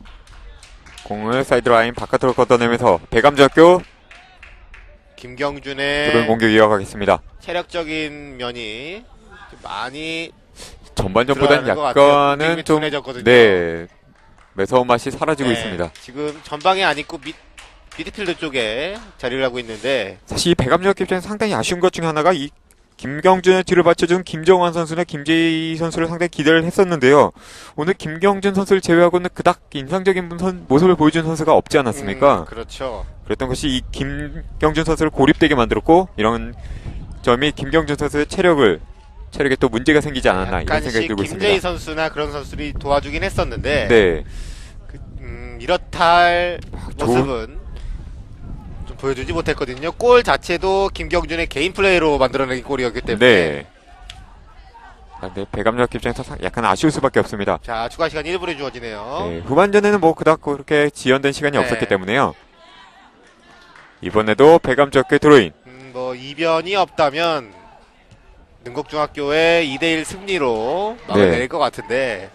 공을 사이드라인 바깥으로 걷어내면서 배감중학교 김경준의 드로잉 공격 이어가겠습니다. 체력적인 면이 좀 많이 전반전보다는 들어가는 것 같아요. 약간은 느낌이 좀 둔해졌거든요. 매서운 맛이 사라지고 네, 있습니다. 지금 전방에 안 있고 미드필드 쪽에 자리를 하고 있는데, 사실 이 배감중학교 입장에서 상당히 아쉬운 것 중에 하나가 이 김경준의 뒤를 받쳐준 김정환 선수나 김재희 선수를 상당히 기대를 했었는데요. 오늘 김경준 선수를 제외하고는 그닥 인상적인 모습을 보여준 선수가 없지 않았습니까? 그렇죠. 그랬던 것이 이 김경준 선수를 고립되게 만들었고, 이런 점이 김경준 선수의 체력에 또 문제가 생기지 않았나 이런 생각이 들고 김재희 있습니다. 선수나 그런 선수들이 도와주긴 했었는데, 네. 이렇다 할 모습은 좀 보여주지 못했거든요. 골 자체도 김경준의 개인 플레이로 만들어낸 골이었기 때문에. 네. 네, 배감중학교 입장에서 약간 아쉬울 수밖에 없습니다. 자, 추가 시간 1분이 주어지네요. 네, 후반전에는 그닥 그렇게 지연된 시간이 네. 없었기 때문에요. 이번에도 배감중학교의 드로인. 이변이 없다면 능곡중학교의 2대1 승리로 막을 내릴 것 같은데,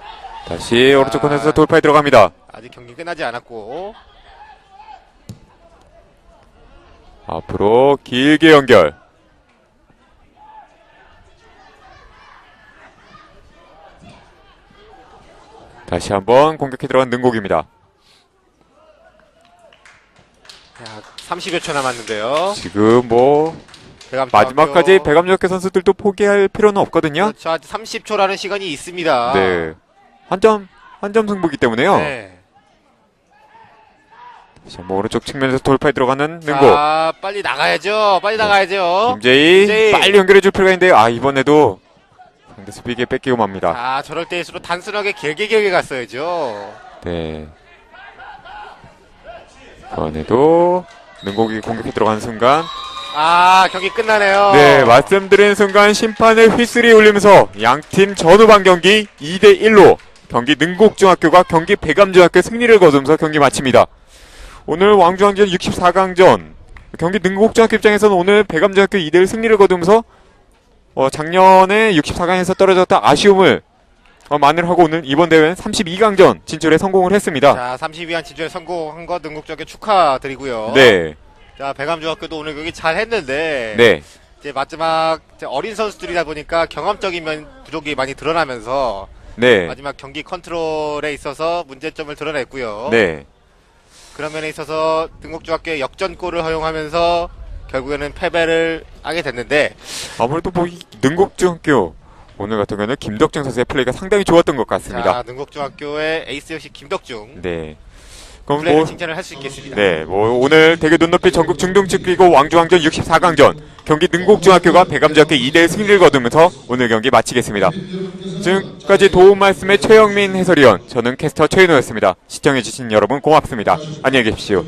다시 오른쪽 코너에서 돌파에 들어갑니다. 아직 경기 끝나지 않았고, 앞으로 길게 연결. 다시 한번 공격해 들어간 능곡입니다. 약 30여 초 남았는데요. 지금 마지막까지 배감중학교 선수들도 포기할 필요는 없거든요. 그렇죠. 아직 30초라는 시간이 있습니다. 네. 한 점 승부이기 때문에요. 네. 다시 한번 오른쪽 측면에서 돌파에 들어가는 능곡. 자, 빨리 나가야죠. 빨리 나가야죠. 김재희 빨리 연결해줄 필요가 있는데 이번에도 상대 수비에게 뺏기고 맙니다. 자, 저럴 때일수록 단순하게 길게 갔어야죠. 네. 이번에도 능곡이 공격에 들어가는 순간 아, 경기 끝나네요. 네, 말씀드린 순간 심판의 휘슬이 울리면서 양팀 전후반 경기 2대1로 경기 능곡중학교가 경기 배감중학교 승리를 거두면서 경기 마칩니다. 오늘 왕중왕전 64강전 경기 능곡중학교 입장에서는 오늘 배감중학교 2대1 승리를 거두면서 작년에 64강에서 떨어졌다 아쉬움을 마늘하고 오늘 이번 대회는 32강전 진출에 성공을 했습니다. 자, 32강 진출에 성공한 거 능곡중학교 축하드리고요. 네, 자, 배감중학교도 오늘 경기 잘 했는데. 네, 이제 마지막 이제 어린 선수들이다 보니까 경험적인 부족이 많이 드러나면서. 네, 마지막 경기 컨트롤에 있어서 문제점을 드러냈고요. 네. 그런 면에 있어서 능곡중학교의 역전골을 허용하면서 결국에는 패배를 하게 됐는데. 아무래도 이 능곡중학교 오늘 같은 경우는 김덕중 선수의 플레이가 상당히 좋았던 것 같습니다. 자, 능곡중학교의 에이스 역시 김덕중. 네. 그럼 플레이를 칭찬을 할 수 있겠습니다. 네, 오늘 대교 눈높이 전국 중등축 그리고 왕중왕전 64강전 경기 능곡중학교가 배감중학교 2대1 승리를 거두면서 오늘 경기 마치겠습니다. 지금까지 도움 말씀의 최영민 해설위원, 저는 캐스터 최인호였습니다. 시청해주신 여러분 고맙습니다. 안녕히 계십시오.